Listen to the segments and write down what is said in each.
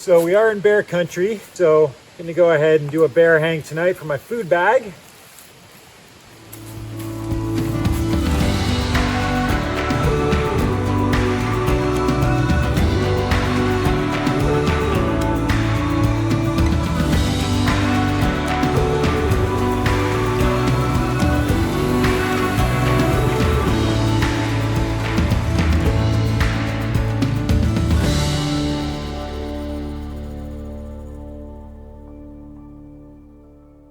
So we are in bear country, so I'm gonna go ahead and do a bear hang tonight for my food bag.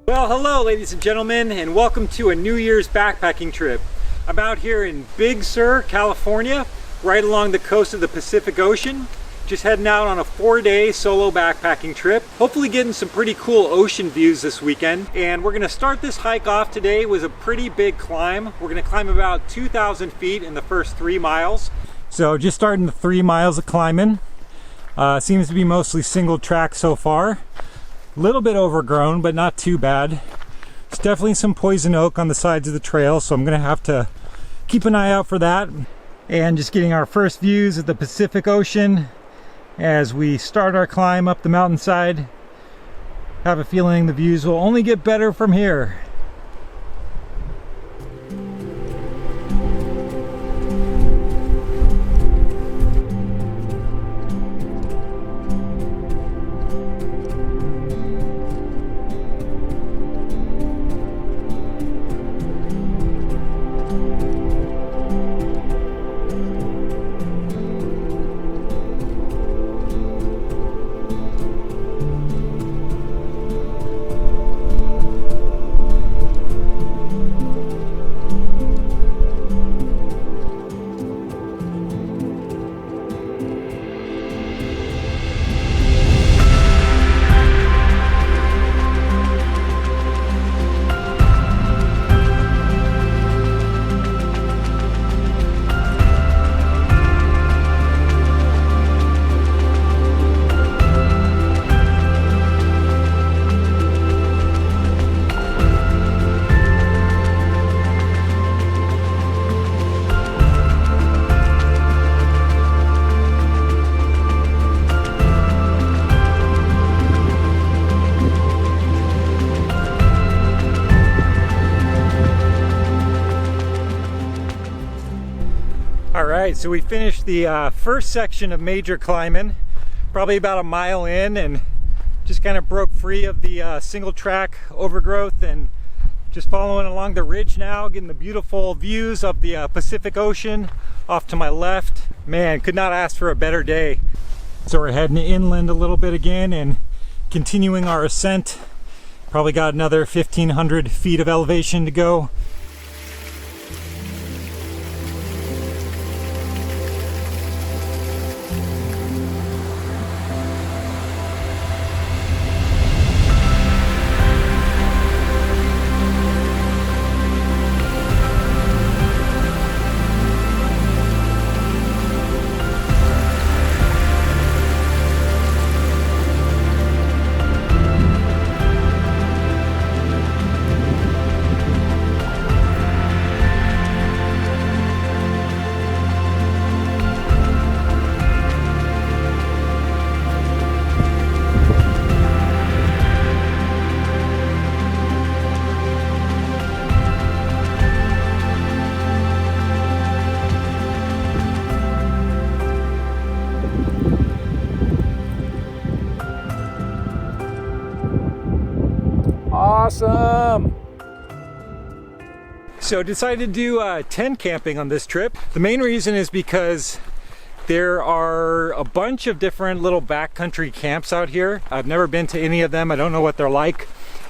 Well, hello ladies and gentlemen, and welcome to a New Year's backpacking trip. I'm out here in Big Sur, California, right along the coast of the Pacific Ocean. Just heading out on a 4-day solo backpacking trip. Hopefully getting some pretty cool ocean views this weekend. And we're gonna start this hike off today with a pretty big climb. We're gonna climb about 2,000 feet in the first 3 miles. So just starting the 3 miles of climbing. Seems to be mostly single track so far. Little bit overgrown, but not too bad. There's definitely some poison oak on the sides of the trail, so I'm gonna have to keep an eye out for that. And just getting our first views of the Pacific Ocean as we start our climb up the mountainside. Have a feeling the views will only get better from here. Alright, so we finished the first section of major climbing, probably about a mile in, and just kind of broke free of the single track overgrowth and just following along the ridge now, getting the beautiful views of the Pacific Ocean off to my left. Man, could not ask for a better day. So we're heading inland a little bit again and continuing our ascent. Probably got another 1,500 feet of elevation to go. Awesome! So decided to do tent camping on this trip. The main reason is because there are a bunch of different little backcountry camps out here. I've never been to any of them. I don't know what they're like.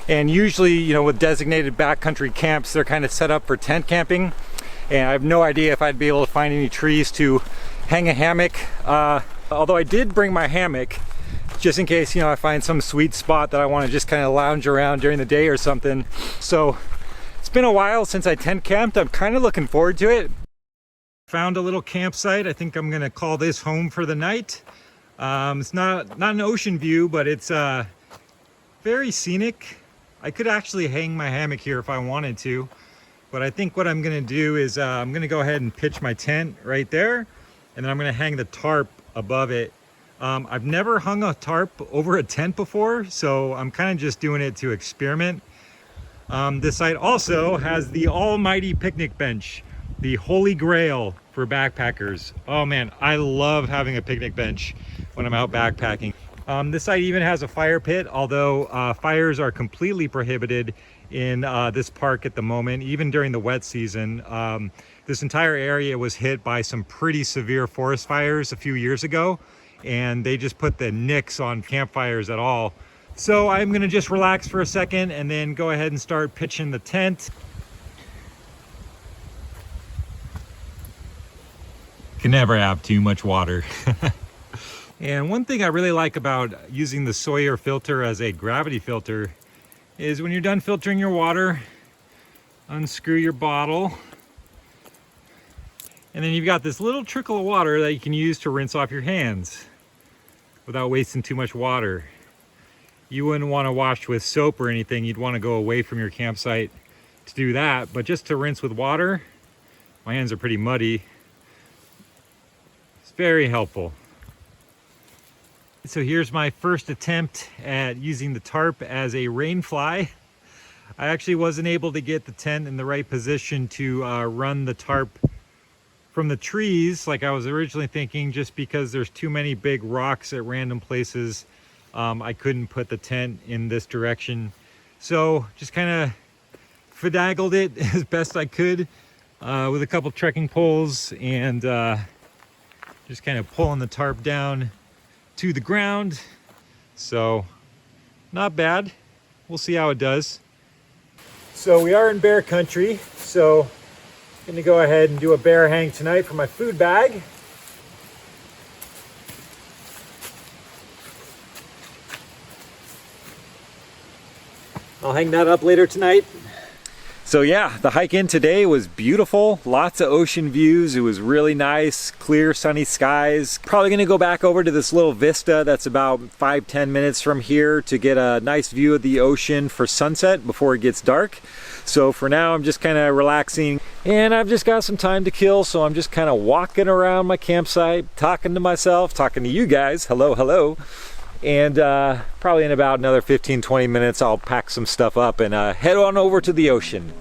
And usually, you know, with designated backcountry camps, they're kind of set up for tent camping. And I have no idea if I'd be able to find any trees to hang a hammock. Although I did bring my hammock, just in case, you know, I find some sweet spot that I want to just kind of lounge around during the day or something. So it's been a while since I tent camped. I'm kind of looking forward to it. Found a little campsite. I think I'm gonna call this home for the night. It's not an ocean view, but it's very scenic. I could actually hang my hammock here if I wanted to, but I think what I'm gonna do is I'm gonna go ahead and pitch my tent right there, and then I'm gonna hang the tarp above it I've never hung a tarp over a tent before, so I'm kind of just doing it to experiment. This site also has the almighty picnic bench, the holy grail for backpackers. Oh man, I love having a picnic bench when I'm out backpacking. This site even has a fire pit, although fires are completely prohibited in this park at the moment, even during the wet season. This entire area was hit by some pretty severe forest fires a few years ago, and they just put the nix on campfires at all. So I'm gonna just relax for a second and then go ahead and start pitching the tent. Can never have too much water. And one thing I really like about using the Sawyer filter as a gravity filter is when you're done filtering your water, unscrew your bottle, and then you've got this little trickle of water that you can use to rinse off your hands without wasting too much water. You wouldn't want to wash with soap or anything. You'd want to go away from your campsite to do that, but just to rinse with water, my hands are pretty muddy. It's very helpful. So here's my first attempt at using the tarp as a rain fly. I actually wasn't able to get the tent in the right position to run the tarp from the trees like I was originally thinking, just because there's too many big rocks at random places. I couldn't put the tent in this direction. So just kind of finagled it as best I could with a couple trekking poles and just kind of pulling the tarp down to the ground. So not bad. We'll see how it does. So we are in bear country, so I'm gonna go ahead and do a bear hang tonight for my food bag. I'll hang that up later tonight. So yeah, the hike in today was beautiful. Lots of ocean views. It was really nice, clear, sunny skies. Probably gonna go back over to this little vista that's about 5-10 minutes from here to get a nice view of the ocean for sunset before it gets dark. So for now, I'm just kind of relaxing and I've just got some time to kill. So I'm just kind of walking around my campsite, talking to myself, talking to you guys. Hello, hello. And probably in about another 15-20 minutes I'll pack some stuff up and head on over to the ocean.